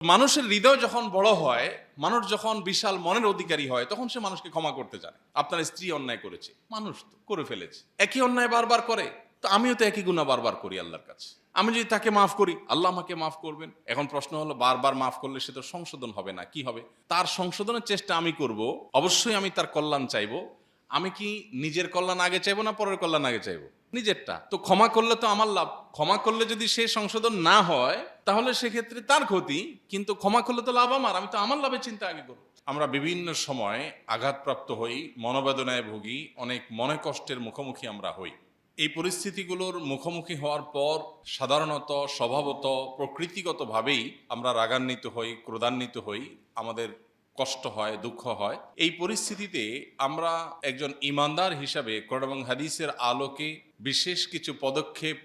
মানুষের হৃদয় যখন বড় হয়, মানুষ যখন বিশাল মনের অধিকারী হয়, তখন সে মানুষকে ক্ষমা করতে জানে। আপনার স্ত্রী অন্যায় করেছে, মানুষ তো করে ফেলেছে, একই অন্যায় বারবার করে, তো আমিও তো একই গুনাহ বারবার করি আল্লাহর কাছে। আমি যদি তাকে মাফ করি, আল্লাহ আমাকে মাফ করবেন। এখন প্রশ্ন হলো, বারবার মাফ করলে সে তো সংশোধন হবে না, কি হবে? তার সংশোধনের চেষ্টা আমি করব, অবশ্যই আমি তার কল্যাণ চাইবো। আমি কি নিজের কল্যাণ আগে চাইবো না পরের কল্যাণ আগে চাইবো? নিজেরটা। তো ক্ষমা করলে তো আমার লাভ। ক্ষমা করলে যদি সে সংশোধন না হয়, তাহলে সেক্ষেত্রে তার ক্ষতি, কিন্তু ক্ষমা করলে তো লাভ আমার, আমি তো আমার লাভের চিন্তা আগে করব। আমরা বিভিন্ন সময় আঘাতপ্রাপ্ত হই, মনোবেদনায় ভুগি, অনেক মনে কষ্টের মুখোমুখি আমরা হই। এই পরিস্থিতিগুলোর মুখোমুখি হওয়ার পর সাধারণত, স্বভাবত, প্রকৃতিগতভাবেই আমরা রাগান্বিত হই, ক্রোধান্বিত হই, আমাদের কষ্ট হয়, দুঃখ হয়। এই পরিস্থিতিতে আমরা একজন ইমানদার হিসাবে কোরআন এবং হাদিসের আলোকে বিশেষ কিছু পদক্ষেপ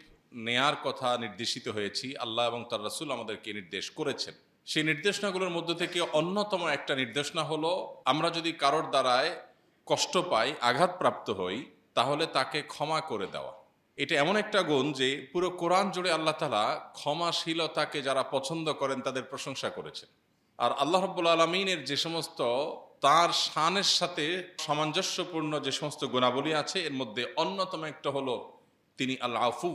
নেয়ার কথা নির্দেশিত হয়েছি। আল্লাহ এবং তার রাসূল আমাদেরকে নির্দেশ করেছেন। সেই নির্দেশনাগুলোর মধ্য থেকে অন্যতম একটা নির্দেশনা হলো, আমরা যদি কারোর দ্বারায় কষ্ট পাই, আঘাতপ্রাপ্ত হই, তাহলে তাকে ক্ষমা করে দেওয়া। এটা এমন একটা গুণ যে পুরো কোরআন জুড়ে আল্লাহ তাআলা ক্ষমাশীলতাকে যারা পছন্দ করেন তাদের প্রশংসা করেছেন। আর আল্লাহ রাব্বুল আলামিনের যে সমস্ত তার শানের সাথে সামঞ্জস্যপূর্ণ যে সমস্ত গুণাবলী আছে, এর মধ্যে অন্যতম একটা হলো তিনি আল আফু,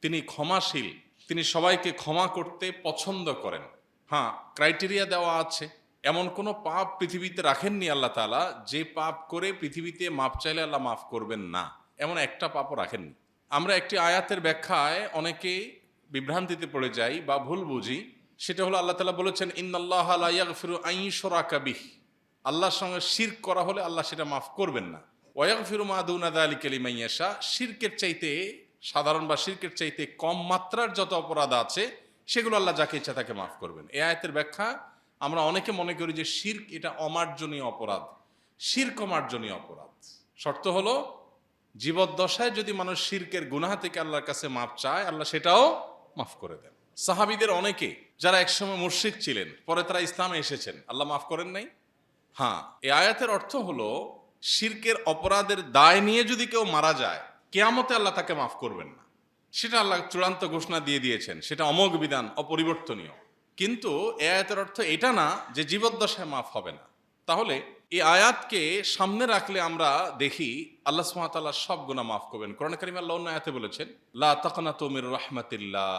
তিনি ক্ষমাশীল, তিনি সবাইকে ক্ষমা করতে পছন্দ করেন। হ্যাঁ, ক্রাইটেরিয়া দেওয়া আছে। এমন কোনো পাপ পৃথিবীতে রাখেননি আল্লাহ তাআলা যে পাপ করে পৃথিবীতে মাপ চাইলে আল্লাহ মাফ করবেন না, এমন একটা পাপও রাখেননি। আমরা একটি আয়াতের ব্যাখ্যায় অনেকে বিভ্রান্তিতে পড়ে যাই বা ভুল বুঝি। সেটা হলো, আল্লাহ তাআলা বলেছেন, ইন্নাল্লাহা লা ইয়াগফিরু আন ইউশরাকা বিহি, আল্লাহর সঙ্গে শিরক করা হলে আল্লাহ সেটা মাফ করবেন না। ওয়া ইয়াগফিরু মা দুনা যালিকা লিমান ইয়াশা, শিরকের চাইতে সাধারণ বা শিরকের চাইতে কম মাত্রার যত অপরাধ আছে সেগুলো আল্লাহ যাকে ইচ্ছা তাকে মাফ করবেন। এই আয়াতের ব্যাখ্যা, আমরা অনেকে মনে করি যে শিরক এটা অমার্জনীয় অপরাধ। শিরক অমার্জনীয় অপরাধ। শর্ত হলো, জীবদ্দশায় যদি মানুষ শিরকের গুনাহ থেকে আল্লাহর কাছে মাফ চায়, আল্লাহ সেটাও মাফ করে দেন। সাহাবীদের অনেকে যারা একসময় মুশরিক ছিলেন, পরে তারা ইসলামে এসেছেন, আল্লাহ মাফ করেন নাই? হ্যাঁ, এই আয়াতের অর্থ হলো, শিরকের অপরাধের দায় নিয়ে যদি কেউ মারা যায়, কিয়ামতে আল্লাহ তাকে মাফ করবেন না। সেটা আল্লাহ চূড়ান্ত ঘোষণা দিয়ে দিয়েছেন, সেটা অমোঘ বিধান, অপরিবর্তনীয়। কিন্তু এই আয়াতের অর্থ এটা না যে জীবদ্দশায় মাফ হবে না। তাহলে এই আয়াতকে সামনে রাখলে আমরা দেখি আল্লাহ সুবহানাহু ওয়া তাআলা সব গুনাহ মাফ করবেন। কোরআন কারীমে আল্লাহ অন্য আয়াতে বলেছেন, লা তাকনাতু মির রাহমাতিল্লাহ,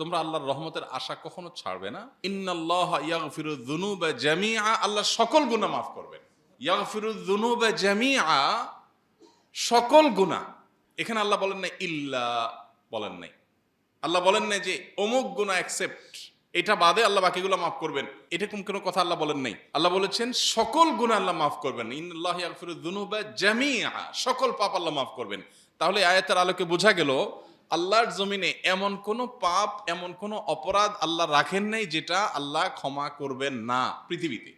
তোমরা আল্লাহর রহমতের আশা কখনো ছাড়বে না। ইন্নাল্লাহা ইয়াগফিরুয যুনুবা জামিআ, আল্লাহ সকল গুনাহ মাফ করবেন। ইয়াগফিরুয যুনুবা জামিআ, সকল গুনাহ। এখানে আল্লাহ বলেন নাই ইল্লা, বলেন নাই। আল্লাহ বলেন নাই যে অমুক গুনাহ অ্যাকসেপ্ট, এটা বাদে আল্লাহ বাকিগুলো মাফ করবেন, এরকম কোনো কথা আল্লাহ বলেন নাই। আল্লাহ বলেছেন সকল গুনাহ আল্লাহ মাফ করবেন। ইন্নাল্লাহা ইয়াগফিরুয যুনুবা জামিআ, সকল পাপ আল্লাহ মাফ করবেন। তাহলে আয়াতের আলোকে বোঝা গেল, আল্লাহর জমিনে এমন কোনো পাপ, এমন কোনো অপরাধ আল্লাহ রাখেন নাই যেটা আল্লাহ ক্ষমা করবেন না পৃথিবীতে।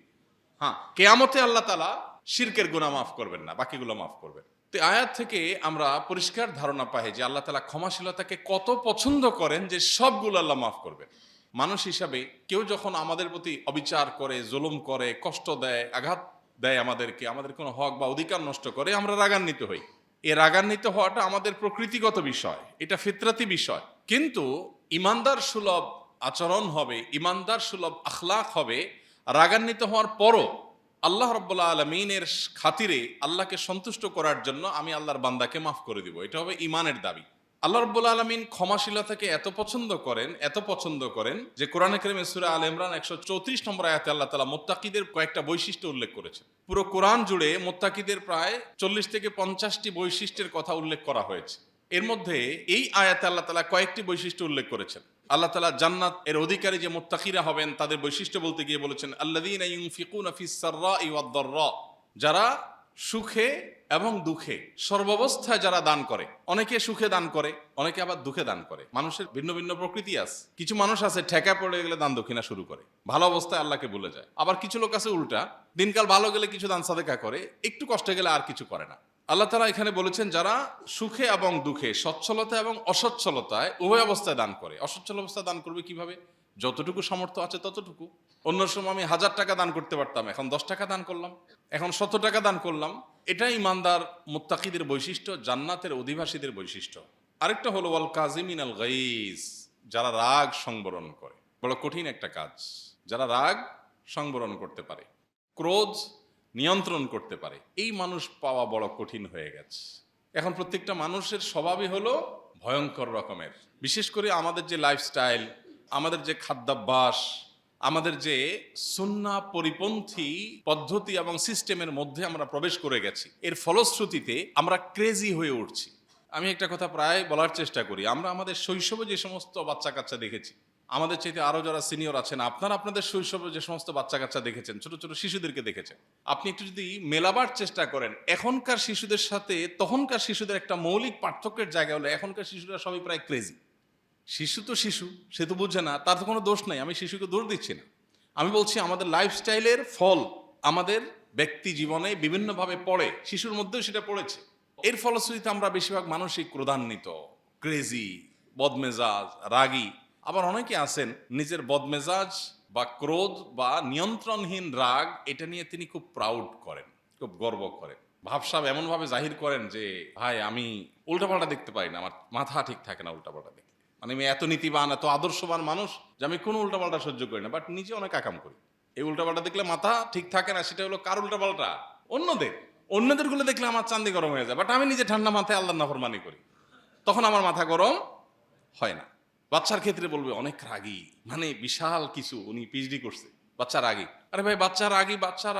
হ্যাঁ, কিয়ামতে আল্লাহ তাআলা শিরকের গুনাহ মাফ করবেন না, বাকিগুলো মাফ করবেন। তো আয়াত থেকে আমরা পরিষ্কার ধারণা পাই যে আল্লাহ তাআলা ক্ষমাশীলতাকে কত পছন্দ করেন, যে সবগুলো আল্লাহ মাফ করবেন। মানুষ হিসাবে কেউ যখন আমাদের প্রতি অবিচার করে, জুলুম করে, কষ্ট দেয়, আঘাত দেয় আমাদেরকে, আমাদের কোনো হক বা অধিকার নষ্ট করে, আমরা রাগান্বিত হই। এই রাগান্বিত হওয়াটা আমাদের প্রকৃতিগত বিষয়, এটা ফিতরাতি বিষয়। কিন্তু ইমানদার সুলভ আচরণ হবে, ইমানদার সুলভ আখলাক হবে। রাগান্বিত হওয়ার পরও আল্লাহ রাব্বুল আলামিনের খাতিরে, আল্লাহকে সন্তুষ্ট করার জন্য আমি আল্লাহর বান্দাকে মাফ করে দিব, এটা হবে ঈমানের দাবি। আল্লাহ রাব্বুল আলামিন ক্ষমাশীলতাকে এত পছন্দ করেন, এত পছন্দ করেন, যে কোরআনে কারীমে সূরা আলে ইমরান 134 নম্বর আয়াতে আল্লাহ তাআলা মুত্তাকিদের কয়েকটা বৈশিষ্ট্য উল্লেখ করেছেন। পুরো কোরআন জুড়ে মুত্তাকিদের প্রায় 40 থেকে 50টি বৈশিষ্ট্যের কথা উল্লেখ করা হয়েছে। এর মধ্যে এই আয়াতে আল্লাহ তাআলা কয়েকটি বৈশিষ্ট্য উল্লেখ করেছেন। আল্লাহ তাআলা জান্নাত এর অধিকারী যে মুত্তাকিরা হবেন তাদের বৈশিষ্ট্য বলতে গিয়ে বলেছেন, আল্লাযীনা ইউনফিকুনা ফিস সাররাই ওয়াদ দাররা, যারা সুখে এবং দুঃখে, সর্বাবস্থায় যারা দান করে। অনেকে সুখে দান করে, অনেকে আবার দুঃখে দান করে। মানুষের ভিন্ন ভিন্ন প্রকৃতি আছে। কিছু মানুষ আছে ঠেকা পড়ে গেলে দান দক্ষিণা শুরু করে, ভালো অবস্থায় আল্লাহকে ভুলে যায়। আবার কিছু লোক আছে উল্টা, দিনকাল ভালো গেলে কিছু দান সাদেকা করে, একটু কষ্ট গেলে আর কিছু করে না। আল্লাহ তাআলা এখানে বলেছেন, যারা সুখে এবং দুঃখে, সচ্ছলতা এবং অসচ্ছলতায়, উভয় অবস্থায় দান করে। অসচ্ছল অবস্থায় দান করবে কিভাবে? যতটুকু সামর্থ্য আছে ততটুকু। অন্য সময় আমি 1000 টাকা দান করতে পারতাম, এখন 10 টাকা দান করলাম, এখন 100 টাকা দান করলাম। এটাই ইমানদার মুত্তাকিদের বৈশিষ্ট্য, জান্নাতের অধিবাসীদের বৈশিষ্ট্য। আরেকটা হলো ওয়াল কাযিমিনাল গাইজ, যারা রাগ সংবরণ করে। বড় কঠিন একটা কাজ। যারা রাগ সংবরণ করতে পারে, ক্রোধ নিয়ন্ত্রণ করতে পারে, এই মানুষ পাওয়া বড় কঠিন হয়ে গেছে। এখন প্রত্যেকটা মানুষের স্বভাবই হলো ভয়ঙ্কর রকমের। বিশেষ করে আমাদের যে লাইফস্টাইল, আমাদের যে খাদ্যাভ্যাস, আমাদের যে সুন্নাহ পরিপন্থী পদ্ধতি এবং সিস্টেমের মধ্যে আমরা প্রবেশ করে গেছি, এর ফলশ্রুতিতে আমরা ক্রেজি হয়ে উঠছি। আমি একটা কথা প্রায় বলার চেষ্টা করি, আমরা আমাদের শৈশবে যে সমস্ত বাচ্চা কাচ্চা দেখেছি, আমাদের চাইতে আরো যারা সিনিয়র আছেন, আপনারা আপনাদের শৈশবে যে সমস্ত বাচ্চা কাচ্চা দেখেছেন, ছোট ছোট শিশুদেরকে দেখেছেন, আপনি একটু যদি মেলাবার চেষ্টা করেন এখনকার শিশুদের সাথে তখনকার শিশুদের, একটা মৌলিক পার্থক্যের জায়গা হলো এখনকার শিশুরা সবই প্রায় ক্রেজি। শিশু তো শিশু, সে তো বুঝে না, তার তো কোনো দোষ নাই, আমি শিশুকে দোষ দিচ্ছি না। আমি বলছি আমাদের লাইফস্টাইলের ফল আমাদের ব্যক্তি জীবনে বিভিন্নভাবে পড়ে, শিশুর মধ্যেও সেটা পড়েছে। এর ফলশ্রুতিতে আমরা বেশিরভাগ মানসিক ক্রোধান্বিত, ক্রেজি, বদমেজাজ, রাগী। আবার অনেকে আছেন নিজের বদমেজাজ বা ক্রোধ বা নিয়ন্ত্রণহীন রাগ, এটা নিয়ে তিনি খুব প্রাউড করেন, খুব গর্ব করেন, ভাবসাব এমনভাবে জাহির করেন যে ভাই আমি উল্টাপাল্টা দেখতে পারি না, আমার মাথা ঠিক থাকে না উল্টাপাল্টা দেখতে, মানে আমি এত নীতিবান, এত আদর্শবান মানুষ যে আমি কোনো উল্টাপাল্টা সহ্য করি না, বাট নিজে অনেক আকাম করি। এই উল্টাপাল্টা দেখলে মাথা ঠিক থাকে না, সেটা হলো কার উল্টাপাল্টা? অন্যদের গুলো দেখলে আমার চান্দি গরম হয়ে যায়, বাট আমি নিজে ঠান্ডা মাথায় আল্লাহর নাফরমানি করি, তখন আমার মাথা গরম হয় না। বাচ্চার ক্ষেত্রে বলবে অনেক রাগী, মানে বিশাল কিছু, উনি পিএইচডি করছে, বাচ্চা রাগী। আরে ভাই বাচ্চা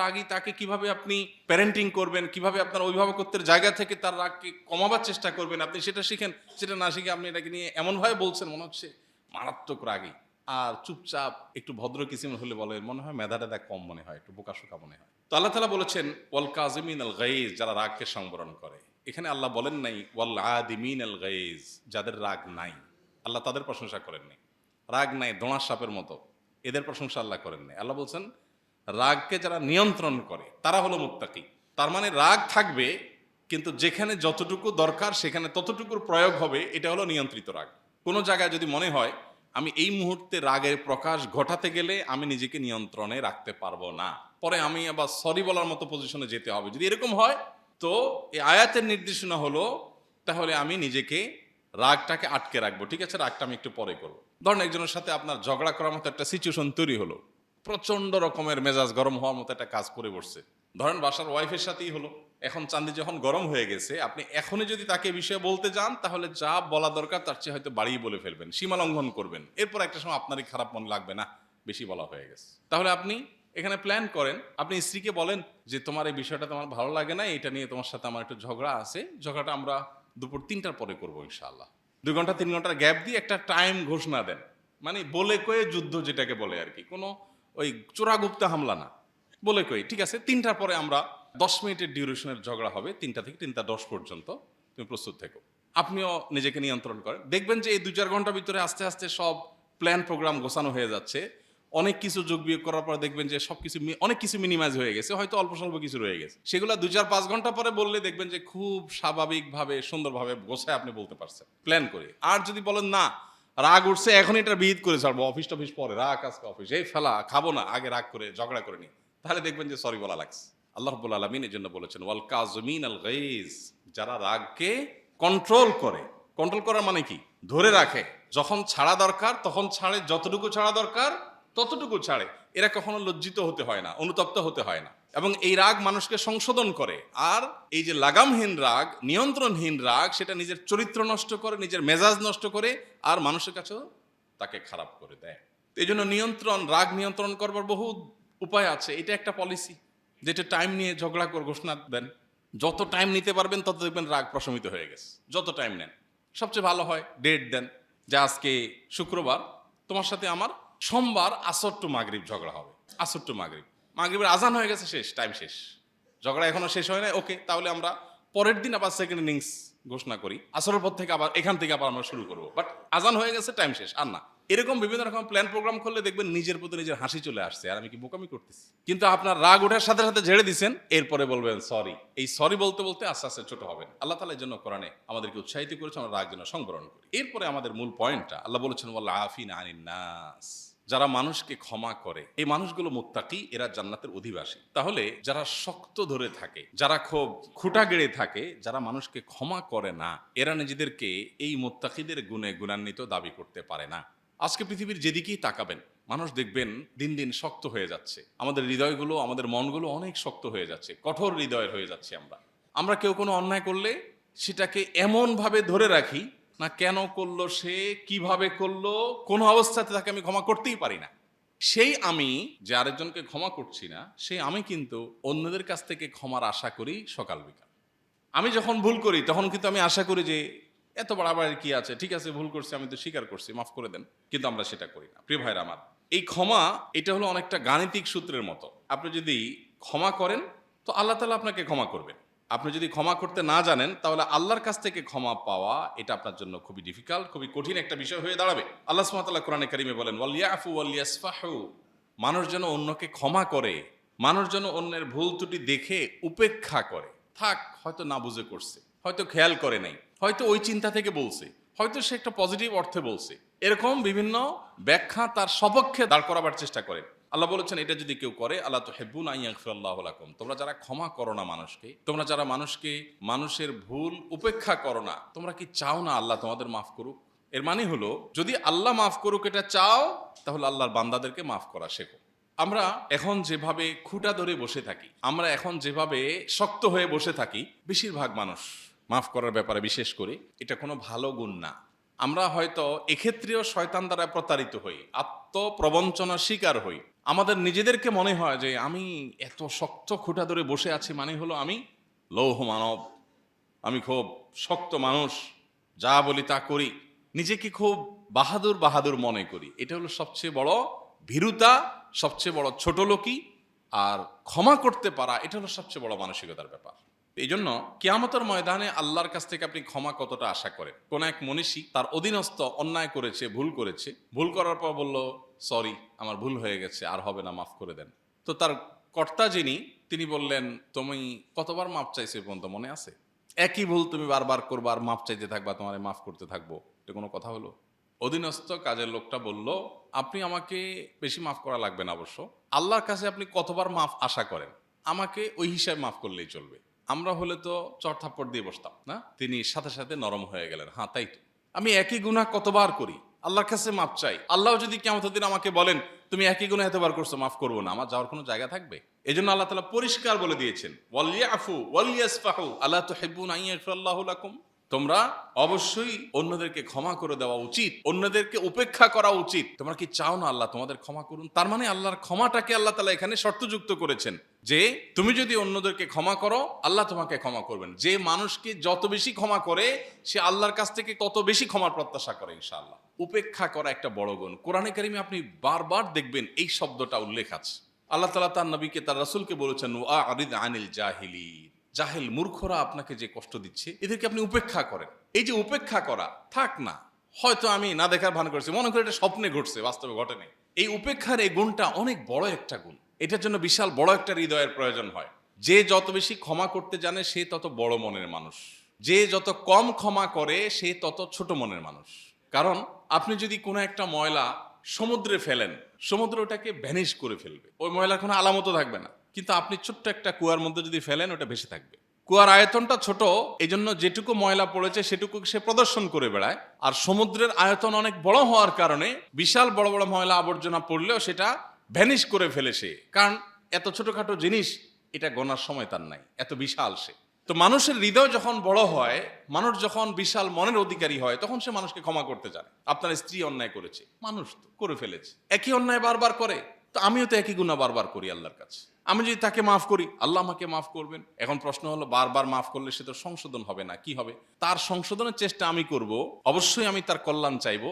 রাগী, তাকে কিভাবে আপনি প্যারেন্টিং করবেন, কিভাবে আপনার অভিভাবকত্বের জায়গা থেকে তার রাগকে কমাবার চেষ্টা করবেন, আপনি সেটা শিখেন। সেটা না শিখে আপনি এটাকে নিয়ে এমনভাবে বলছেন মনে হচ্ছে মারাত্মক রাগী। আর চুপচাপ একটু ভদ্র কিসিম হলে বলে মনে হয় মেধা টেধা কম মনে হয়, একটু বোকাশোকা মনে হয়। তো আল্লাহ তাআলা বলেছেন ওয়াল কাযিমিন আল গাইজ, যারা রাগকে সংবরণ করে। এখানে আল্লাহ বলেন নাই ওয়াল আদিমিন আল গাইজ, যাদের রাগ নাই, আল্লাহ তাদের প্রশংসা করেননি। রাগ নাই দোঁড়ার সাপের মতো, এদের প্রশংসা আল্লাহ করেন নাই। আল্লাহ বলছেন রাগকে যারা নিয়ন্ত্রণ করে তারা হলো মুত্তাকি। তার মানে রাগ থাকবে, কিন্তু যেখানে যতটুকু দরকার সেখানে ততটুকুর প্রয়োগ হবে, এটা হলো নিয়ন্ত্রিত রাগ। কোনো জায়গায় যদি মনে হয় আমি এই মুহূর্তে রাগের প্রকাশ ঘটাতে গেলে আমি নিজেকে নিয়ন্ত্রণে রাখতে পারবো না, পরে আমি আবার সরি বলার মতো পজিশনে যেতে হবে, যদি এরকম হয় তো এই আয়াতের নির্দেশনা হলো তাহলে আমি নিজেকে রাগটাকে আটকে রাখবো। ঠিক আছে, রাগটা আমি একটু পরে করবো। ধরেন একজনের সাথে আপনার ঝগড়া করার মতো একটা সিচুয়েশন তৈরি হলো, প্রচন্ড রকমের মেজাজ গরম হওয়ার মতো একটা কাজ করে বসছে, ধরেন বাসার ওয়াইফের সাথেই হলো। এখন চান্দি যখন গরম হয়ে গেছে, আপনি এখনই যদি তাকে বিষয়ে বলতে যান তাহলে যা বলা দরকার তার চেয়ে হয়তো বাড়িয়ে বলে ফেলবেন, সীমা লঙ্ঘন করবেন। এরপর একটা সময় আপনারই খারাপ মনে লাগবে, না বেশি বলা হয়ে গেছে। তাহলে আপনি এখানে প্ল্যান করেন, আপনি স্ত্রীকে বলেন যে তোমার এই বিষয়টা তোমার ভালো লাগে না, এটা নিয়ে তোমার সাথে আমার একটু ঝগড়া আছে, ঝগড়াটা আমরা দুপুর 3টার পরে করবো ইনশাআল্লাহ। 2 ঘন্টা 3 ঘন্টার গ্যাপ দিয়ে একটা টাইম ঘোষণা দেন, মানে বলে কয়ে যুদ্ধ যেটাকে বলে আর কি, কোনো ওই চোরাগুপ্তা হামলা না, বলে কই ঠিক আছে 3টার পরে আমরা 10 মিনিটের ডিউরেশনের ঝগড়া হবে, 3টা থেকে 3টা 10 পর্যন্ত তুমি প্রস্তুত থেকো। আপনিও নিজেকে নিয়ন্ত্রণ করেন, দেখবেন যে এই 2-4 ঘন্টার ভিতরে আস্তে আস্তে সব প্ল্যান প্রোগ্রাম গোছানো হয়ে যাচ্ছে। অনেক কিছু যোগ বিয়োগ করার পর দেখবেন যে সবকিছু অনেক কিছু মিনিমাইজ হয়ে গেছে, হয়তো অল্প স্বল্প কিছু রয়ে গেছে, সেগুলো 2-4-5 ঘন্টা পরে বললে দেখবেন যে খুব স্বাভাবিকভাবে সুন্দরভাবে গোছায় আপনি বলতে পারছেন প্ল্যান করে। আর যদি বলেন না রাগ উঠছে এখন এটা বিহিত করে ছাড়বো, অফিস টফিস পরে, রাগ আজকে অফিস এই ফেলা খাবো না, আগে রাগ করে ঝগড়া করে নি, তাহলে দেখবেন যে সরি বলা লাগছে। আল্লাহ রাব্বুল আলামিন এর জন্য বলেছেন ওয়াল কাযিমিন আল গাইজ, যারা রাগকে কন্ট্রোল করে। কন্ট্রোল করার মানে কি? ধরে রাখে, যখন ছাড়া দরকার তখন ছাড়ে, যতটুকু ছাড়া দরকার ততটুকু ছাড়ে। এরা কখনো লজ্জিত হতে হয় না, অনুতপ্ত হতে হয় না, এবং এই রাগ মানুষকে সংশোধন করে। আর এই যে লাগামহীন রাগ, নিয়ন্ত্রণহীন রাগ, সেটা নিজের চরিত্র নষ্ট করে, নিজের মেজাজ নষ্ট করে, আর মানুষের কাছেও তাকে খারাপ করে দেয়। এই জন্য রাগ নিয়ন্ত্রণ করবার বহু উপায় আছে। এটা একটা পলিসি, যেটা টাইম নিয়ে ঝগড়া করে ঘোষণা দেন, যত টাইম নিতে পারবেন তত দেখবেন রাগ প্রশমিত হয়ে গেছে। যত টাইম নেন সবচেয়ে ভালো হয় ডেট দেন, যে আজকে শুক্রবার, তোমার সাথে আমার সোমবার আসর টু মাগরিব ঝগড়া হবে, আসর টু মাগরিব, মাগরিবের আজান হয়ে গেছে, শেষ, টাইম শেষ, ঝগড়া এখনো শেষ হয় না, ওকে তাহলে আমরা পরের দিন আবার সেকেন্ড ইনিংস ঘোষণা করি, আসরের পর থেকে আবার এখান থেকে আবার আমরা শুরু করবো, বাট আজান হয়ে গেছে, টাইম শেষ, আর না। এরকম বিভিন্ন রকম প্ল্যান প্রোগ্রাম করলে দেখবেন নিজের প্রতি নিজের হাসি চলে আসছে, আর আমি কি বোকামি করতেছি। কিন্তু আপনার রাগ ওঠার সাথে সাথে ঝেড়ে দিচ্ছেন, এরপরে বলবেন সরি। এই সরি বলতে বলতে আস্তে আস্তে ছোট হবেন। আল্লাহ তাআলা এর জন্য কোরআনে আমাদেরকে উৎসাহিত করেছে আমরা রাগ যেন সংবরণ করি। এরপরে আমাদের মূল পয়েন্টটা আল্লাহ বলেছেন ওয়াল আফিনা আনিন নাস, যারা মানুষকে ক্ষমা করে, এই মানুষগুলো মুত্তাকি, এরা জান্নাতের অধিবাসী। তাহলে যারা শক্ত ধরে থাকে, যারা খুব খুঁটা গেড়ে থাকে, যারা মানুষকে ক্ষমা করে না, এরা নিজেদেরকে এই মুত্তাকিদের গুণে গুণান্বিত দাবি করতে পারে না। আজকে পৃথিবীর যেদিকেই তাকাবেন মানুষ দেখবেন দিন দিন শক্ত হয়ে যাচ্ছে, আমাদের হৃদয়গুলো, আমাদের মনগুলো অনেক শক্ত হয়ে যাচ্ছে, কঠোর হৃদয়ের হয়ে যাচ্ছে। আমরা কেউ কোনো অন্যায় করলে সেটাকে এমনভাবে ধরে রাখি না, কেন করলো সে, কিভাবে করলো, কোন অবস্থাতে তাকে আমি ক্ষমা করতেই পারি না। সেই আমি যে আরেকজনকে ক্ষমা করছি না, সেই আমি কিন্তু অন্যদের কাছ থেকে ক্ষমার আশা করি সকাল বিকাল। আমি যখন ভুল করি তখন কিন্তু আমি আশা করি যে এত বাড়াবাড়ি কি আছে, ঠিক আছে ভুল করছি, আমি তো স্বীকার করছি, মাফ করে দেন। কিন্তু আমরা সেটা করি না। প্রিয় ভাইরা আমার, এই ক্ষমা এটা হলো অনেকটা গাণিতিক সূত্রের মতো। আপনি যদি ক্ষমা করেন তো আল্লাহ তাআলা আপনাকে ক্ষমা করবেন। আপনি যদি ক্ষমা করতে না জানেন তাহলে আল্লাহর কাছ থেকে ক্ষমা পাওয়া এটা আপনার জন্য খুবই ডিফিকাল্ট, খুবই কঠিন একটা বিষয় হয়ে দাঁড়াবে। আল্লাহ সুবহানাহু ওয়া তাআলা কোরআনে কারিমে বলেন, ওয়ালিয়াফু ওয়ালিয়াসফাহু, মানুষ যেন অন্যকে ক্ষমা করে, মানুষ যেন অন্যের ভুল ত্রুটি দেখে উপেক্ষা করে। থাক, হয়তো না বুঝে করছে, হয়তো খেয়াল করে নাই, হয়তো ওই চিন্তা থেকে বলছে, হয়তো সে একটা পজিটিভ অর্থে বলছে, এরকম বিভিন্ন ব্যাখ্যা তার সপক্ষে দাঁড় করাবার চেষ্টা করে। আল্লাহ বলেছেন এটা যদি কেউ করে, আল্লাহ তুহিব্বুনা আন ইয়াগফিরাল্লাহু লাকুম, তোমরা যারা ক্ষমা করো না মানুষকে, তোমরা যারা মানুষের ভুল উপেক্ষা করো না, তোমরা কি চাও না আল্লাহ তোমাদের মাফ করুক? এর মানে হলো যদি আল্লাহ মাফ করুক এটা চাও, তাহলে আল্লাহর বান্দাদেরকে মাফ করা শেখো। আমরা এখন যেভাবে খুঁটা ধরে বসে থাকি, আমরা এখন যেভাবে শক্ত হয়ে বসে থাকি, বেশিরভাগ মানুষ মাফ করার ব্যাপারে বিশেষ করে এটা কোনো ভালো গুণ না। আমরা হয়তো এক্ষেত্রেও শয়তান দ্বারা প্রতারিত হই, আত্মপ্রবঞ্চনার শিকার হই। আমাদের নিজেদেরকে মনে হয় যে আমি এত শক্ত খুঁটা ধরে বসে আছি মানে হলো আমি লৌহ মানব, আমি খুব শক্ত মানুষ, যা বলি তা করি, নিজেকে খুব বাহাদুর বাহাদুর মনে করি। এটা হলো সবচেয়ে বড় ভীরুতা, সবচেয়ে বড় ছোট লোকই। আর ক্ষমা করতে পারা এটা হলো সবচেয়ে বড় মানসিকতার ব্যাপার। এই জন্য কিয়ামতের ময়দানে আল্লাহর কাছ থেকে আপনি ক্ষমা কতটা আশা করেন? কোন এক মনীষী তার অধীনস্থ অন্যায় করেছে, ভুল করার পর বলল, সরি, আমার ভুল হয়ে গেছে, আর হবে না, মাফ করে দেন। তো তার কর্তা তিনি বললেন, তুমি কতবার মাফ চাইছে পর্যন্ত মনে আছে? একই ভুল তুমি বারবার করবা আর মাফ চাইতে থাকবা, তোমারে মাফ করতে থাকবো, এটা কোনো কথা হলো? অধীনস্থ কাজের লোকটা বলল, আপনি আমাকে বেশি মাফ করা লাগবে না, অবশ্য আল্লাহর কাছে আপনি কতবার মাফ আশা করেন, আমাকে ওই হিসাবে মাফ করলেই চলবে। আমরা হলে তো চড় থাপ্পড় দিয়ে বসতাম না। তিনি সাথে সাথে নরম হয়ে গেলেন, হ্যাঁ তাই তো, আমি একই গুনাহ কতবার করি, আল্লাহর কাছে মাফ চাই, আল্লাহ যদি কিয়ামতের দিন আমাকে বলেন তুমি একই গুনাহ এতবার করছো, মাফ করবো না, আমার যাওয়ার কোনো জায়গা থাকবে? এই জন্য আল্লাহ তাআলা পরিষ্কার বলে দিয়েছেন, ওয়ালিয়াফু ওয়ালিয়াসফাহু আলা তুহিব্বুনা আন ইয়াগফিরাল্লাহু লাকুম, তোমরা অবশ্যই অন্যদেরকে ক্ষমা করে দেওয়া উচিত, অন্যদেরকে উপেক্ষা করা উচিত। তোমরা কি চাও না আল্লাহ তোমাদের ক্ষমা করুন? তার মানে আল্লাহর ক্ষমাটাকে আল্লাহ তাআলা এখানে শর্তযুক্ত করেছেন যে তুমি যদি অন্যদেরকে ক্ষমা করো আল্লাহ তোমাকে ক্ষমা করবেন। যে মানুষকে যত বেশি ক্ষমা করে সে আল্লাহর কাছ থেকে তত বেশি ক্ষমার প্রত্যাশা করে ইনশাআল্লাহ। উপেক্ষা করা একটা বড় গুণ। কোরআনে কারিমে আপনি বারবার দেখবেন এই শব্দটা উল্লেখ আছে। আল্লাহ তাআলা তার নবীকে, তার রাসূলকে বলেছেন, ওয়া'রিদ আনিল জাহিলিন, জাহেল মূর্খরা আপনাকে যে কষ্ট দিচ্ছে এদেরকে আপনি উপেক্ষা করেন। এই যে উপেক্ষা করা, থাক না, হয়তো আমি না দেখার ভান করছি, মনে করি এটা স্বপ্নে ঘটছে, বাস্তবে ঘটেনি। এই উপেক্ষার এই গুণটা অনেক বড় একটা গুণ। এটার জন্য বিশাল বড় একটা হৃদয়ের প্রয়োজন হয়। যে যত বেশি ক্ষমা করতে জানে সে তত বড় মনের মানুষ, যে যত কম ক্ষমা করে সে তত ছোট মনের মানুষ। কারণ আপনি যদি কোনো একটা ময়লা সমুদ্রে ফেলেন, সমুদ্র ওটাকে ভ্যানিশ করে ফেলবে, ওই ময়লার কোনো আলামতও থাকবে না। কিন্তু আপনি ছোট্ট একটা কুয়ার মধ্যে যদি ফেলেন, ওটা ভেসে থাকবে। কুয়ার আয়তনটা ছোট, এই জন্য যেটুকু ময়লা পড়েছে সেটুকু সে প্রদর্শন করে বেড়ায়। আর সমুদ্রের আয়তন অনেক বড় হওয়ার কারণে বিশাল বড় বড় ময়লা আবর্জনা পড়লেও সেটা ভ্যানিশ করে ফেলে সে, কারণ এত ছোটখাটো জিনিস এটা গোনার সময় তার নাই, এত বিশাল সে। তো মানুষের হৃদয় যখন বড় হয়, মানুষ যখন বিশাল মনের অধিকারী হয়, তখন সে মানুষকে ক্ষমা করতে জানে। আপনার স্ত্রী অন্যায় করেছে, মানুষ তো করে ফেলেছে, একই অন্যায় বারবার করে, তো আমিও তো একই গুনাহ বারবার করি আল্লাহর কাছে। আমি যদি তাকে মাফ করি আল্লাহ আমাকে মাফ করবেন। এখন প্রশ্ন হলো, বারবার মাফ করলে সে তো সংশোধন হবে না, কি হবে? তার সংশোধনের চেষ্টা আমি করব, অবশ্যই আমি তার কল্যাণ চাইবো।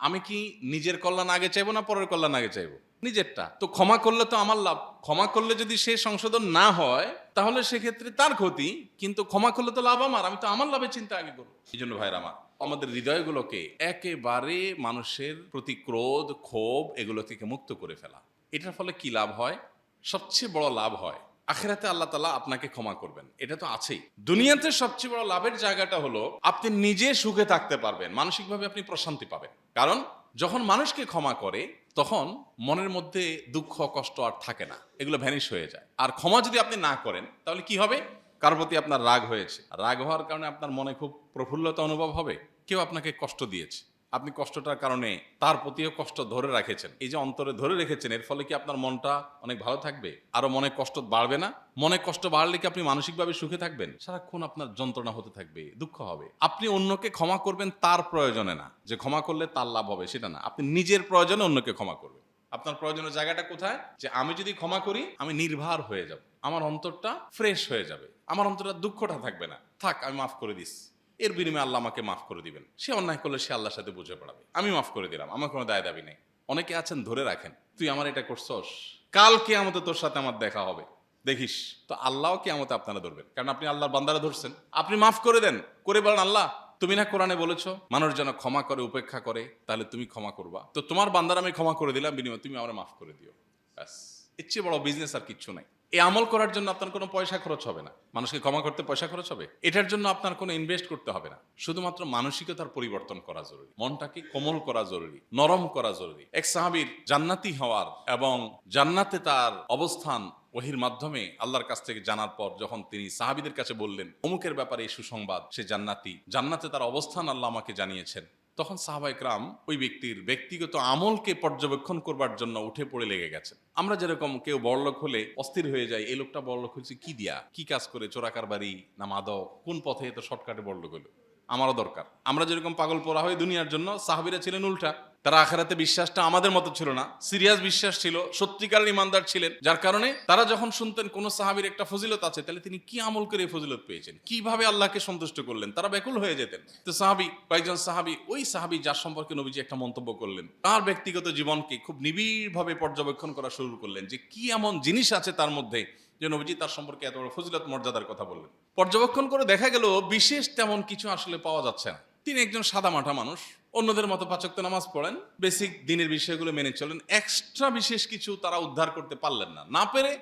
আমি কি নিজের কল্যাণ আগে চাইবো না পরের কল্যাণ আগে চাইবো? নিজেরটা। তো ক্ষমা করলে তো আমার লাভ। ক্ষমা করলে যদি সে সংশোধন না হয় তাহলে সেক্ষেত্রে তার ক্ষতি, কিন্তু ক্ষমা করলে তো লাভ আমার, আমি তো আমার লাভের চিন্তা আগে করবো। এই জন্য ভাইরা আমার, আমাদের হৃদয়গুলোকে একেবারে মানুষের প্রতি ক্রোধ, ক্ষোভ এগুলো থেকে মুক্ত করে ফেলা। এটার ফলে কি লাভ হয়? সবচেয়ে বড় লাভ হয় আখিরাতে আল্লাহ তাআলা আপনাকে ক্ষমা করবেন, এটা তো আছেই। দুনিয়াতে সবচেয়ে বড় লাভের জায়গাটা হলো আপনি নিজে সুখে থাকতে পারবেন, মানসিকভাবে আপনি প্রশান্তি পাবেন। কারণ যখন মানুষকে ক্ষমা করে তখন মনের মধ্যে দুঃখ কষ্ট আর থাকে না, এগুলো ভ্যানিশ হয়ে যায়। আর ক্ষমা যদি আপনি না করেন তাহলে কি হবে? কার প্রতি আপনার রাগ হয়েছে, রাগ হওয়ার কারণে আপনার মনে খুব প্রফুল্লতা অনুভব হবে, কেউ আপনাকে কষ্ট দিয়েছে, আপনি কষ্টটার কারণে তার প্রতিও কষ্ট ধরে রাখেছেন, এই যে অন্তরে ধরে রেখেছেন, এর ফলে কি আপনার মনটা অনেক ভালো থাকবে? আরো মনে কষ্ট বাড়বে না? মনে কষ্ট বাড়লে কি আপনি মানসিকভাবে সুখে থাকবেন? সারাক্ষণ আপনার যন্ত্রণা হতে থাকবে, দুঃখ হবে। আপনি অন্যকে ক্ষমা করবেন তার প্রয়োজনে না, যে ক্ষমা করলে তার লাভ হবে সেটা না, আপনি নিজের প্রয়োজনে অন্যকে ক্ষমা করবেন। আপনার প্রয়োজনের জায়গাটা কোথায়? যে আমি যদি ক্ষমা করি আমি নির্ভর হয়ে যাব, আমার অন্তরটা ফ্রেশ হয়ে যাবে, আমার অন্তরের দুঃখটা থাকবে না। থাক, আমি মাফ করে দিস, এর বিনিময়ে আল্লাহ আমাকে মাফ করে দিবেন। সে অন্যায় করলে সে আল্লাহর সাথে বুঝে পড়াবে, আমি মাফ করে দিলাম, আমার কোনো দায় দাবি নেই। অনেকে আছেন ধরে রাখেন, তুই আমার এটা করছস, কাল কিয়ামতে তোর সাথে আমার দেখা হবে, দেখিস। তো আল্লাহ কিয়ামতে আপনারা ধরবেন, কারণ আপনি আল্লাহর বান্দারা ধরছেন। আপনি মাফ করে দেন, করে বলেন আল্লাহ তুমি না কোরআনে বলেছো মানুষ যেন ক্ষমা করে উপেক্ষা করে, তাহলে তুমি ক্ষমা করবা, তো তোমার বান্দারা আমি ক্ষমা করে দিলাম, বিনিময়ে তুমি আমার মাফ করে দিও। ব্যাস, এর চেয়ে বড় বিজনেস আর কিচ্ছু নাই। এই আমল করার জন্য আপনার কোনো পয়সা খরচ হবে না। মানুষকে ক্ষমা করতে পয়সা খরচ হবে? এটার জন্য আপনার কোনো ইনভেস্ট করতে হবে না। শুধুমাত্র মানসিকতার পরিবর্তন করা জরুরি, মনটাকে কোমল করা জরুরি, নরম করা জরুরি। এক সাহাবীর জান্নাতি হওয়ার এবং জান্নাতে তার অবস্থান ওহির মাধ্যমে আল্লাহর কাছ থেকে জানার পর যখন তিনি সাহাবীদের কাছে বললেন অমুকের ব্যাপারে এই সুসংবাদ, সে জান্নাতি, জান্নাতে তার অবস্থান আল্লাহ আমাকে জানিয়েছেন, তখন সাহাবায়ে কেরাম ওই ব্যক্তির ব্যক্তিগত আমলকে পর্যবেক্ষণ করবার জন্য উঠে পড়ে লেগে গেছেন। আমরা যেরকম কেউ বড়লোক হলে অস্থির হয়ে যায়, এই লোকটা বড়লোক হয়েছে কি দিয়া, কি কাজ করে, চোরাকার বাড়ি না মাদক, কোন পথে এত শর্টকাটে বড়লোক হলো, আমারও দরকার। আমরা যেরকম পাগল পোড়া হয়ে দুনিয়ার জন্য, সাহাবীরা ছিলেন উল্টা। তারা আখিরাতে বিশ্বাসটা আমাদের মতো ছিল না, সিরিয়াস বিশ্বাস ছিল, সত্যিকারের ইমানদার ছিলেন। যার কারণে তারা যখন শুনতেন কোন সাহাবীর একটা ফজিলত আছে, তাহলে তিনি কি আমল করে ফজিলত পেয়েছেন, কিভাবে আল্লাহকে সন্তুষ্ট করলেন, তারা ব্যাকুল হয়ে যেতেন। তো সাহাবী, কয়েকজন সাহাবী, ওই সাহাবী যার সম্পর্কে নবীজি একটা মন্তব্য করলেন, তার ব্যক্তিগত জীবনকে খুব নিবিড়ভাবে পর্যবেক্ষণ করা শুরু করলেন, যে কি এমন জিনিস আছে তার মধ্যে যে নবীজি তার সম্পর্কে এত বড় ফজিলত মর্যাদার কথা বললেন। পর্যবেক্ষণ করে দেখা গেল বিশেষ তেমন কিছু আসলে পাওয়া যাচ্ছে না। তিনি একজন সাদামাটা মানুষ, অন্যদের মতো 5 ওয়াক্ত নামাজ পড়েন, বেসিক দিনের বিষয়গুলো মেনে চলেন, এক্সট্রা বিশেষ কিছু তারা উদ্ধার করতে পারলেন না। না পেরে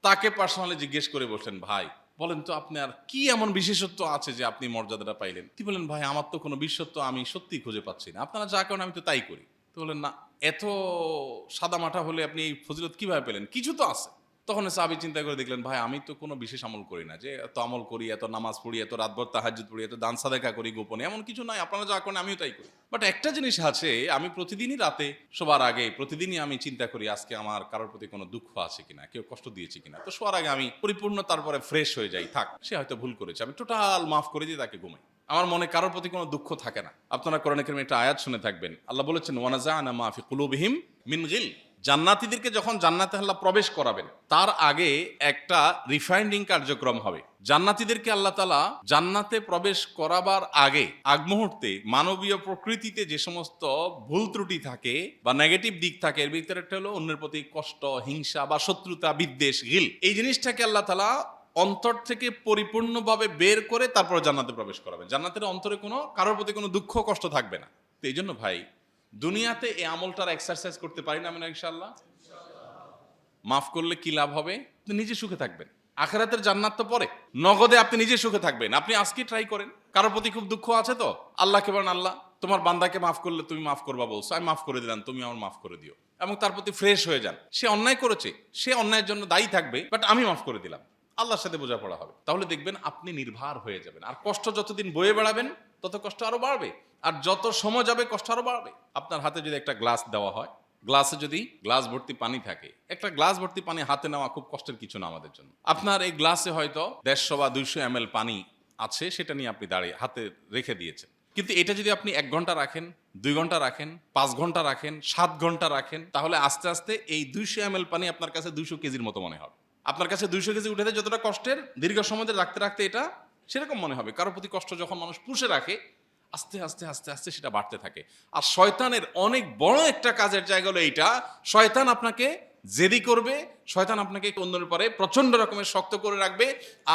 তাকে পার্সোনালি জিজ্ঞেস করে বসলেন, ভাই বলেন তো আপনার কি এমন বিশেষত্ব আছে যে আপনি মর্যাদাটা পাইলেন? তিনি বলেন, ভাই আমার তো কোনো বিশেষত্ব আমি সত্যি খুঁজে পাচ্ছি না, আপনারা যা করেন আমি তো তাই করি। তো বলেন, না, এত সাদামাটা হলে আপনি এই ফজিলত কিভাবে পেলেন? কিছু তো আছে। তখন সাহাবী চিন্তা করে দেখলেন, ভাই আমি তো কোনো বিশেষ আমল করি না, যে এত আমল করি, এত নামাজ পড়ি, এত রাতভর তাহাজ্জুদ পড়ি, এত দান সাদেকা করি গোপনে, এমন কিছু নাই, আপনারা যা করেন আমিও তাই করি। বাট একটা জিনিস আছে, আমি প্রতিদিনই রাতে শোবার আগে প্রতিদিনই আমি চিন্তা করি আজকে আমার কারোর প্রতি কোনো দুঃখ আছে কিনা, কেউ কষ্ট দিয়েছে কিনা। তো শোয়ার আগে আমি পরিপূর্ণ তারপরে ফ্রেশ হয়ে যাই, থাক সে হয়তো ভুল করেছে, আমি টোটাল মাফ করে দিয়ে তাকে ঘুমাই, আমার মনে কারোর প্রতি কোনো দুঃখ থাকে না। আপনারা কোরআনে কারীমে একটা আয়াত শুনে থাকবেন, আল্লাহ বলেছেন ওয়ানাজাআনা মা ফি কুলুবিহিম মিন গিল। জান্নাতীদেরকে যখন জান্নাতে আল্লাহ প্রবেশ করাবেন, তার আগে একটা রিফাইন্ডিং কার্যক্রম হবে। জান্নাতীদেরকে আল্লাহ তাআলা জান্নাতে প্রবেশ করাবার আগে, আগ মুহূর্তে মানবীয় প্রকৃতিতে যে সমস্ত ভুল ত্রুটি থাকে বা নেগেটিভ দিক থাকে, এর ভিতরে একটা হলো অন্যের প্রতি কষ্ট, হিংসা বা শত্রুতা, বিদ্বেষ, গিল। এই জিনিসটাকে আল্লাহ তাআলা অন্তর থেকে পরিপূর্ণভাবে বের করে তারপর জান্নাতে প্রবেশ করাবেন। জান্নাতের অন্তরে কোনো কারোর প্রতি কোনো দুঃখ কষ্ট থাকবে না। তো এই জন্য ভাই, দুনিয়াতে এই আমলটার এক্সারসাইজ করতে পারি না আমরা ইনশাআল্লাহ? মাফ করলে কি লাভ হবে? আপনি নিজে সুখে থাকবেন, আখিরাতের জান্নাত তো পরে, নগদে আপনি নিজে সুখে থাকবেন। আপনি আজকে ট্রাই করেন, কারোর প্রতি খুব দুঃখ আছে তো আল্লাহকে বলেন, আল্লাহ তোমার বান্দাকে মাফ করলে তুমি মাফ করবা বলছো, আমি মাফ করে দিলাম, তুমি আমার মাফ করে দিও, এবং তার প্রতি ফ্রেশ হয়ে যান। সে অন্যায় করেছে, সে অন্যায়ের জন্য দায়ী থাকবে, বাট আমি মাফ করে দিলাম, আল্লাহর সাথে বোঝাপড়া হবে। তাহলে দেখবেন আপনি নির্ভর হয়ে যাবেন। আর কষ্ট যতদিন বয়ে বেড়াবেন তত কষ্ট আরো বাড়বে, আর যত সময় যাবে কষ্ট আরো বাড়বে। আপনার হাতে যদি একটা গ্লাস দেওয়া হয়, গ্লাসে যদি গ্লাস ভর্তি পানি থাকে, একটা গ্লাস ভর্তি পানি হাতে নেওয়া খুব কষ্টের কিছু না আমাদের জন্য। আপনার এই গ্লাসে হয়তো 150 বা 200 ml পানি আছে, সেটা নিয়ে আপনি দাঁড়িয়ে হাতে রেখে দিয়েছেন। কিন্তু এটা যদি আপনি 1 ঘন্টা রাখেন, 2 ঘন্টা রাখেন, 5 ঘন্টা রাখেন, 7 ঘন্টা রাখেন, তাহলে আস্তে আস্তে এই 200 ml পানি আপনার কাছে 200 কেজির মতো মনে হবে। আপনার কাছে 200 কেজি উঠেতে যতটা কষ্টের, দীর্ঘ সময় ধরে রাখতে রাখতে এটা সেরকম মনে হবে। কারোর প্রতি কষ্ট যখন মানুষ পুষে রাখে, আস্তে আস্তে আস্তে আস্তে সেটা বাড়তে থাকে। আর শয়তানের অনেক বড় একটা কাজের জায়গা হলো এইটা, শয়তান আপনাকে জেদি করবে, শয়তান আপনাকে অন্যের পরে প্রচন্ড রকমের শক্ত করে রাখবে।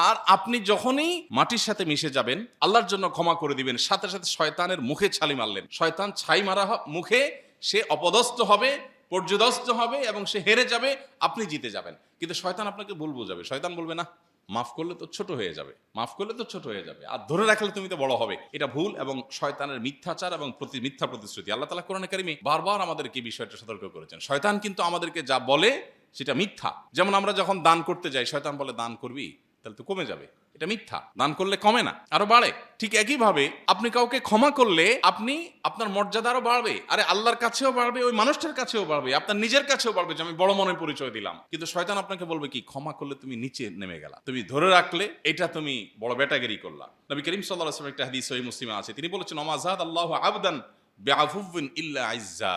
আর আপনি যখনই মাটির সাথে মিশে যাবেন, আল্লাহর জন্য ক্ষমা করে দিবেন, সাথে সাথে শয়তানের মুখে ছালি মারলেন, শয়তান ছাই মারা মুখে সে অপদস্থ হবে, পর্যদস্ত হবে, এবং সে হেরে যাবে, আপনি জিতে যাবেন। কিন্তু শয়তান আপনাকে ভুল বোঝাবে, শয়তান বলবে না, মাফ করলে তো ছোট হয়ে যাবে, মাফ করলে তো ছোট হয়ে যাবে, আর ধরে রাখলে তুমি তো বড় হবে। এটা ভুল এবং শয়তানের মিথ্যাচার এবং মিথ্যা প্রতিশ্রুতি। আল্লাহ তাআলা কোরআনে কারিমে বারবার আমাদেরকে এই বিষয়টা সতর্ক করেছেন। শয়তান কিন্তু আমাদেরকে যা বলে সেটা মিথ্যা। যেমন আমরা যখন দান করতে যাই, শয়তান বলে দান করবি তাহলে তো কমে যাবে, এটা মিথ্যা। দান করলে কমে না, আরো বাড়ে। ঠিক একইভাবে আপনি কাউকে ক্ষমা করলে আপনি আপনার মর্যাদা আরো বাড়বে, আরে আল্লাহর কাছেও বাড়বে, ওই মানুষটার কাছেও বাড়বে, আপনার নিজের কাছেও বাড়বে যে আমি বড় মনে পরিচয় দিলাম। কিন্তু শয়তান আপনাকে বলবে কি, ক্ষমা করলে তুমি নিচে নেমে গেলা, তুমি ধরে রাখলে এটা তুমি বড় বেটাগিরি করলা। নবী করিম সাল্লাল্লাহু আলাইহি ওয়াসাল্লাম একটা হাদিস সহিহ মুসলিমে আছে, তিনি বলেছেন ওমা যাদাল্লাহু আবদান বিআফুবিন ইল্লা ইজ্জা।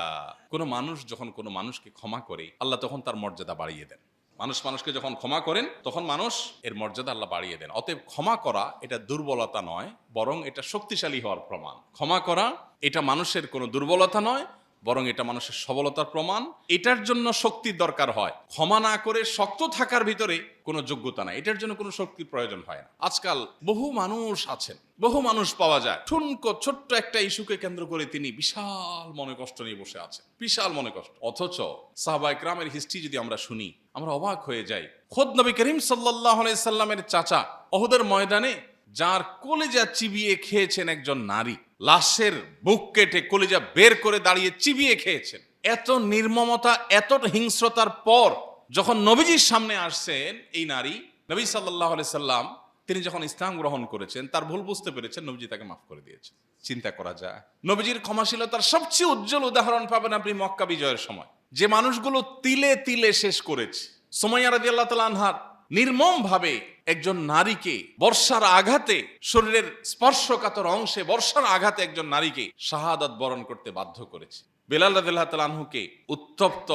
কোন মানুষ যখন কোন মানুষকে ক্ষমা করে, আল্লাহ তখন তার মর্যাদা বাড়িয়ে দেন। মানুষকে যখন ক্ষমা করেন তখন মানুষ এর মর্যাদা আল্লাহ বাড়িয়ে দেন। অতএব ক্ষমা করা এটা দুর্বলতা নয়, বরং এটা শক্তিশালী হওয়ার প্রমাণ। ক্ষমা করা এটা মানুষের কোনো দুর্বলতা নয়, বরং এটা মানুষের সবলতার প্রমাণ। এটার জন্য শক্তির দরকার হয়, ক্ষমা না করে শক্ত থাকার ভিতরে কোনো যোগ্যতা নাই, এটার জন্য কোনো শক্তির প্রয়োজন হয় না। আজকাল বহু মানুষ আছেন, বহু মানুষ পাওয়া যায় ঠুনকো ছোট্ট একটা ইস্যুকে কেন্দ্র করে তিনি বিশাল মনে কষ্ট নিয়ে বসে আছেন, বিশাল মনে কষ্ট। অথচ সাহাবায়ে কেরামের হিস্ট্রি যদি আমরা শুনি, আমরা অবাক হয়ে যাই। খোদ নবী করিম সাল্লাল্লাহু আলাইহি সাল্লামের চাচা উহুদের ময়দানে যার কলিজা চিবিয়ে খেয়েছেন একজন নারী, লাশের বুক কেটে কলিজা বের করে দাঁড়িয়ে চিবিয়ে খেয়েছেন। এত নির্মমতা, এত হিংস্রতার পর যখন নবীজির সামনে আসছেন এই নারী, নবী সাল্লাল্লাহু আলাইহি সাল্লাম তিনি যখন ইসলাম গ্রহণ করেছেন, তার ভুল বুঝতে পেরেছেন, নবীজি তাকে মাফ করে দিয়েছেন। চিন্তা করা যায়, নবীজির ক্ষমাশীলতার সবচেয়ে উজ্জ্বল উদাহরণ পাবেন আপনি মক্কা বিজয়ের সময়। যে মানুষগুলো তিলে তিলে শেষ করেছে, সুমাইয়া রাদিয়াল্লাহু তাআলা আনহার নির্মম ভাবে একজন নারীকে বর্ষার আঘাতে, শরীরের স্পর্শকাতর অংশে বর্ষার আঘাতে একজন নারীকে শাহাদাত বরণ করতে বাধ্য করেছে। বেলাল রাদিয়াল্লাহু তাআলা আনহুকে উত্তপ্ত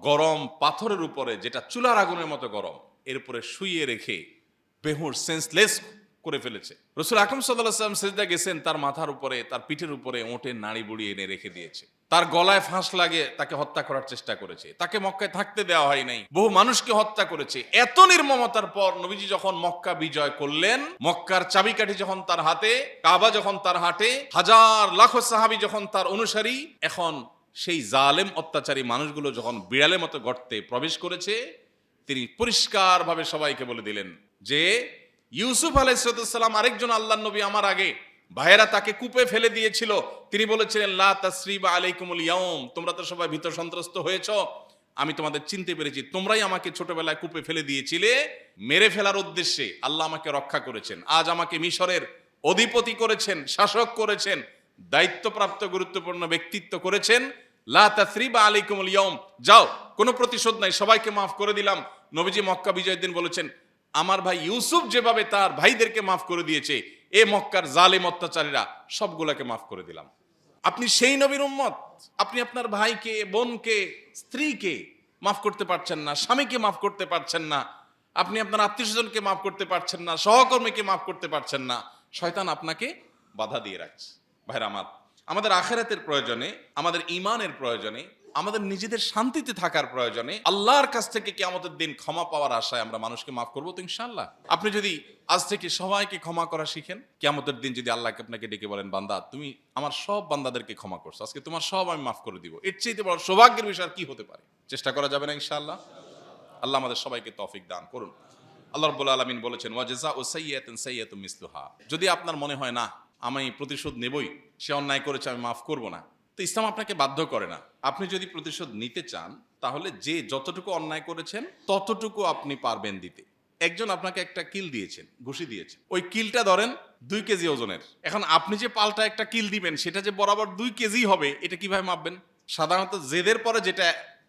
গরম পাথরের উপরে, যেটা চুলার আগুনের মতো গরম, এর উপরে শুইয়ে রেখে বেহুশ সেন্সলেস করে ফেলেছে। রাসূল আকরাম সাল্লাল্লাহু আলাইহি ওয়াসাল্লাম সিজদা গেছেন, তার মাথার উপরে, তার পিঠের উপরে ওঁটের নাড়ি বুড়ি এনে রেখে দিয়েছে। তার গলায় ফাঁস লাগে তাকে হত্যা করার চেষ্টা করেছে, তাকে মক্কায় থাকতে দেওয়া হয় নাই, বহু মানুষকে হত্যা করেছে। এত নির্মমতার পর নবীজি যখন মক্কা বিজয় করলেন, মক্কার চাবিকাঠি যখন তার হাতে, কাবা যখন তার হাতে, হাজার লাখো সাহাবী যখন তার অনুসারী, এখন সেই জালেম অত্যাচারী মানুষগুলো যখন বিড়ালের মতো গর্তে প্রবেশ করেছে, তিনি পরিষ্কারভাবে সবাইকে বলে দিলেন যে ইউসুফ আলাইহিস সালাম আরেকজন আল্লাহর নবী আমার আগে, ভাইয়েরা তাকে কূপে ফেলে দিয়েছিল, তিনি বলেছিলেন লা তাসরিবা আলাইকুমুল ইয়াউম, তোমরা তো সবাই ভীত সন্ত্রস্ত হয়েছো, আমি তোমাদের চিনতে পেরেছি, তোমরাই আমাকে ছোটবেলায় কূপে ফেলে দিয়েছিলে মেরে ফেলার উদ্দেশ্যে, আল্লাহ আমাকে রক্ষা করেছেন, আজ আমাকে মিশরের অধিপতি করেছেন, শাসক করেছেন, দায়িত্বপ্রাপ্ত গুরুত্বপূর্ণ ব্যক্তিত্ব করেছেন। লা তাসরিবা আলাইকুমুল ইয়াউম, যাও, কোনো প্রতিশোধ নাই, সবাইকে মাফ করে দিলাম। নবীজি মক্কা বিজয়ের দিন বলেছেন, আমার ভাই ইউসুফ যেভাবে তার ভাইদেরকে মাফ করে দিয়েছে, এ মক্কার জালেম অত্যাচারীরা সবগুলাকে মাফ করে দিলাম। আপনি সেই নবীর উম্মত, আপনি আপনার ভাইকে, বোনকে, স্ত্রীকে মাফ করতে পারছেন না, স্বামীকে মাফ করতে পারছেন না, আপনি আপনার আত্মীয় স্বজনকে মাফ করতে পারছেন না, সহকর্মীকে মাফ করতে পারছেন না। শয়তান আপনাকে বাধা দিয়ে রাখছে। ভাইরা আমার, আমাদের আখিরাতের প্রয়োজনে, আমাদের ঈমানের প্রয়োজনে, আমাদের নিজেদের শান্তিতে থাকার প্রয়োজনে, আল্লাহর কাছ থেকে কিয়ামতের দিন ক্ষমা পাওয়ার আশায় আমরা মানুষকে মাফ করবো তো ইনশাআল্লাহ। আপনি যদি আজ থেকে সবাইকে ক্ষমা করা শিখেন, কিয়ামতের দিন যদি আল্লাহকে আপনাকে ডেকে বলেন, বান্দা তুমি আমার সব বান্দাদেরকে ক্ষমা করছো, আজকে তোমার সব আমি মাফ করে দিব, এর চেয়ে বড় সৌভাগ্যের বিষয় আর কি হতে পারে? চেষ্টা করা যাবে না ইনশাআল্লাহ? আল্লাহ আমাদের সবাইকে তৌফিক দান করুন। আল্লাহ রাব্বুল আলামিন বলেছেন ওয়া জাযাউ সাইয়্যাতিন সাইয়্যাতুম মিসলুহা। যদি আপনার মনে হয় না আমি প্রতিশোধ নেবই, সে অন্যায় করেছে আমি মাফ করব না, তো ইসলাম আপনাকে বাধ্য করে না। আপনি যদি প্রতিশোধ নিতে চান, তাহলে যে যতটুকু অন্যায় করেছেন ততটুকু আপনি পারবেন দিতে। একজন আপনাকে একটা কিল দিয়েছেন, ঘুষি দিয়েছেন, ওই কিলটা ধরেন 2 কেজি ওজনের। এখন আপনি যে পাল্টা একটা কিল দিবেন, সেটা যে বরাবর 2 কেজি হবে, এটা কিভাবে মাপবেন? সাধারণত জেদের পরে যেটা,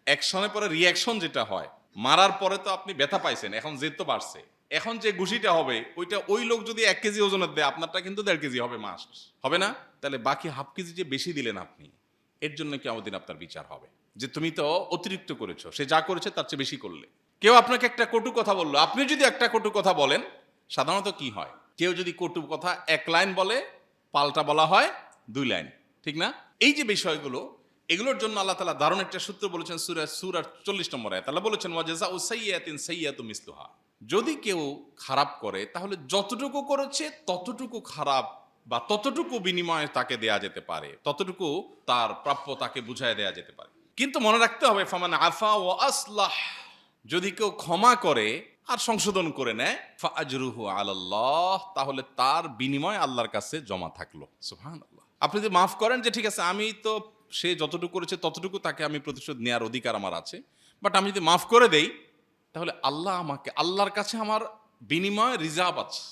অ্যাকশনের পরে রিয়াকশন যেটা হয়, মারার পরে তো আপনি ব্যথা পাইছেন, এখন জেদ তো বাড়ছে, এখন যে ঘুষিটা হবে ওইটা ওই লোক যদি 1 কেজি ওজনের দেয়, আপনারটা কিন্তু 1.5 কেজি হবে, মাস হবে না? তাহলে বাকি হাফ কেজি যে বেশি দিলেন আপনি, এর জন্য কিয়ামতের দিন আপনার বিচার হবে যে তুমি তো অতিরিক্ত করেছো, সে যা করেছে তার চেয়ে বেশি করলে। কেউ আপনাকে একটা কটু কথা বললো, আপনি যদি একটা কটু কথা বলেন, সাধারণত কি হয়, কেউ যদি কটু কথা 1 লাইন বলে, পাল্টা বলা হয় 2 লাইন, ঠিক না? এই যে বিষয়গুলো, এগুলোর জন্য আল্লাহ তাআলা দারুণ একটা সূত্র বলেছেন সূরা 40 নম্বর আয়াত। আল্লাহ বলেছেন ওয়া জাযাউ সাইয়্যাতিন সাইয়্যাতুম মিসলুহা। যদি কেউ খারাপ করে, তাহলে যতটুকু করেছে ততটুকু খারাপ বা ততটুকু বিনিময়ে তাকে দেয়া যেতে পারে, ততটুকু তার প্রাপ্য তাকে বুঝায় দেয়া যেতে পারে। কিন্তু মনে রাখতে হবে, ফামান আফা ওয়া আসলাহ, যদি কেউ ক্ষমা করে আর সংশোধন করে নেয়, ফাআজরুহু আলাল্লাহ, তাহলে তার বিনিময় আল্লাহর কাছে জমা থাকলো। সুবহানাল্লাহ। আপনি যদি মাফ করেন যে ঠিক আছে, আমি তো সে যতটুকু করেছে ততটুকু তাকে আমি প্রতিশোধ নেওয়ার অধিকার আমার আছে, বাট আমি যদি মাফ করে দেই, তাহলে আল্লাহ আমাকে, আল্লাহর কাছে আমার বিনিময় রিজার্ভ আছে,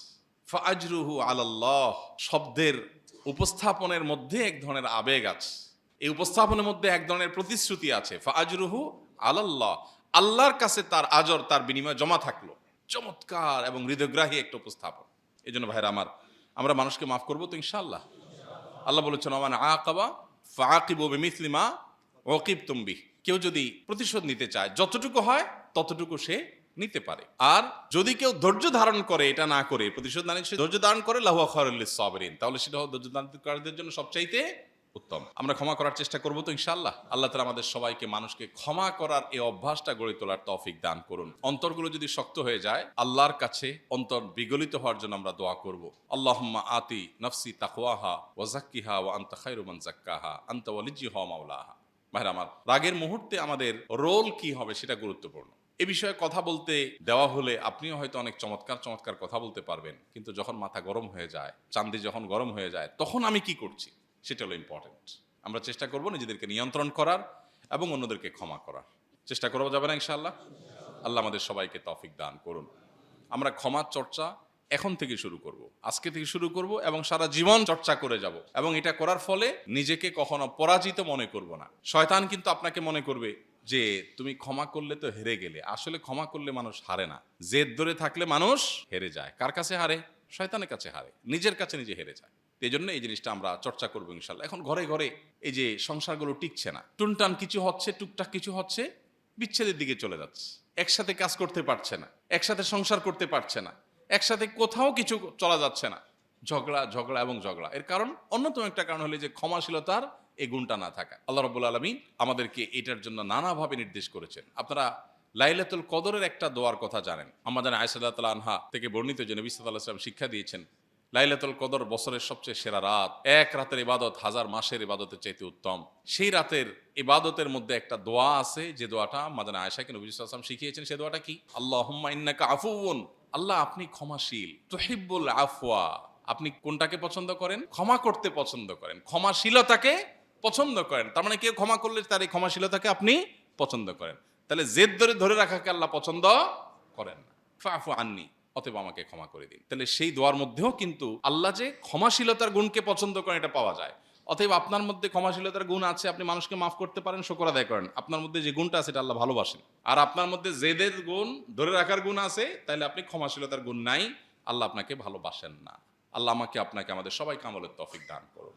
ফাআজরুহু আলাল্লাহ শব্দের উপস্থাপনের মধ্যে এক ধরনের আবেগ আছে, এই উপস্থাপনের মধ্যে এক ধরনের প্রতিশ্রুতি আছে। ফাআজরুহু আলাল্লাহ, আল্লাহর কাছে তার আজর, তার বিনিময় জমা থাকলো। চমৎকার এবং হৃদয়গ্রাহী একটা উপস্থাপন। এই জন্য ভাইরা আমার, আমরা মানুষকে মাফ করবো তো ইনশাআল্লাহ। আল্লাহ বলেছেন ওমান আকাবা ফাআকিবু বিমিসলি মা উকিবতুম বিহি। কেউ যদি প্রতিশোধ নিতে চায় যতটুকু হয় ততটুকু সে নিতে পারে, আর যদি কেউ ধৈর্য ধারণ করে, এটা না করে প্রতিশোধ না নিয়ে সে ধৈর্য ধারণ করে, লাহুয়া খায়রুল লিস-সাবিরিন, তাহলে সেটা ধৈর্য ধারণকারীদের জন্য সবচাইতে উত্তম। আমরা ক্ষমা করার চেষ্টা করবো তো ইনশাআল্লাহ। আল্লাহ তাআলা আমাদের সবাইকে মানুষকে ক্ষমা করার এই অভ্যাসটা গড়ে তোলার তৌফিক দান করুন। অন্তরগুলো যদি শক্ত হয়ে যায়, আল্লাহর কাছে অন্তর বিগলিত হওয়ার জন্য আমরা দোয়া করব। আল্লাহুম্মা আতি নফসি তাকওয়াহা ওয়া যাক্কিহা ওয়া আনতা খায়রু মান যাক্কাহা আনতা ওয়ালিয়্যুহা ওয়া মাওলাহা। ভাইরা আমার, রাগের মুহূর্তে আমাদের রোল কি হবে সেটা গুরুত্বপূর্ণ। এ বিষয়ে কথা বলতে দেওয়া হলে আপনিও হয়তো অনেক চমৎকার চমৎকার কথা বলতে পারবেন, কিন্তু যখন মাথা গরম হয়ে যায়, চান্দি যখন গরম হয়ে যায়, তখন আমি কি করছি সেটা হলো ইম্পর্টেন্ট। আমরা চেষ্টা করব নিজেদেরকে নিয়ন্ত্রণ করার এবং অন্যদেরকে ক্ষমা করার চেষ্টা করবো, যাবে না ইনশাআল্লাহ? আল্লাহ আমাদের সবাইকে তৌফিক দান করুন। আমরা ক্ষমার চর্চা এখন থেকে শুরু করব, আজকে থেকে শুরু করব এবং সারা জীবন চর্চা করে যাব, এবং এটা করার ফলে নিজেকে কখনো পরাজিত মনে করব না। শয়তান কিন্তু আপনাকে মনে করবে যে তুমি ক্ষমা করলে তো হেরে গেলে। আসলে ক্ষমা করলে মানুষ হারে না, জেদ ধরে থাকলে মানুষ হেরে যায়। কার কাছে হারে? শয়তানের কাছে হারে, নিজের কাছে নিজে হেরে যায়। এই জন্য এই জিনিসটা আমরা চর্চা করবো ইনশাল্লাহ। এখন ঘরে ঘরে এই যে সংসারগুলো টিকছে না, টুনটান কিছু হচ্ছে, টুকটাক কিছু হচ্ছে, বিচ্ছেদের দিকে চলে যাচ্ছে। একসাথে কাজ করতে পারছে না, একসাথে সংসার করতে পারছে না, একসাথে কোথাও কিছু চলা যাচ্ছে না, ঝগড়া ঝগড়া এবং ঝগড়া। এর কারণ, অন্যতম একটা কারণ হলো যে ক্ষমাশীলতার এই গুণটা না থাকা। আল্লাহ রাব্বুল আলামিন আমাদেরকে এটার জন্য নানাভাবে নির্দেশ করেছেন। আপনারা লাইলাতুল কদরের একটা দোয়ার কথা জানেন। আমাদের আয়েশা রাদিয়াল্লাহু আনহা থেকে বর্ণিত যে নবী সাল্লাল্লাহু আলাইহি ওয়াসাল্লাম শিক্ষা দিয়েছেন, লাইলাতুল কদর বছরের সবচেয়ে সেরা রাত। এক রাতের ইবাদত হাজার মাসের ইবাদতের চাইতে উত্তম। সেই রাতের ইবাদতের মধ্যে একটা দোয়া আছে, যে দোয়াটা মাদানা আয়েশাকে নবী সাল্লাল্লাহু আলাইহি ওয়াসাল্লাম শিখিয়েছেন। সেই দোয়াটা কি? আল্লাহুম্মা ইন্নাকা আফুউন, আল্লাহ আপনি ক্ষমাশীল, তুহিব্বুল আফওয়া, আপনি কোনটাকে পছন্দ করেন? ক্ষমা করতে পছন্দ করেন, ক্ষমাশীলতাকে পছন্দ করেন। তার মানে কেউ ক্ষমা করলে তার এই ক্ষমাশীলতাকে আপনি পছন্দ করেন। তাহলে জেদ ধরে রাখাকে আল্লাহ পছন্দ করেন না। ফাফু আন্নি, অতএব আমাকে ক্ষমা করে দিন। তাহলে সেই দোয়ার মধ্যেও কিন্তু আল্লাহ যে ক্ষমাশীলতার গুণকে পছন্দ করেন এটা পাওয়া যায়। অতএব আপনার মধ্যে ক্ষমাশীলতার গুণ আছে, আপনি মানুষকে মাফ করতে পারেন, শুকর আদায় করেন। আপনার মধ্যে যে গুণটা আছে এটা আল্লাহ ভালোবাসেন। আর আপনার মধ্যে জেদের গুণ, ধরে রাখার গুণ আছে, তাহলে আপনি ক্ষমাশীলতার গুণ নাই, আল্লাহ আপনাকে ভালোবাসেন না। আল্লাহ আমাকে আপনাকে আমাদের সবাইকে আমলের তৌফিক দান করুন।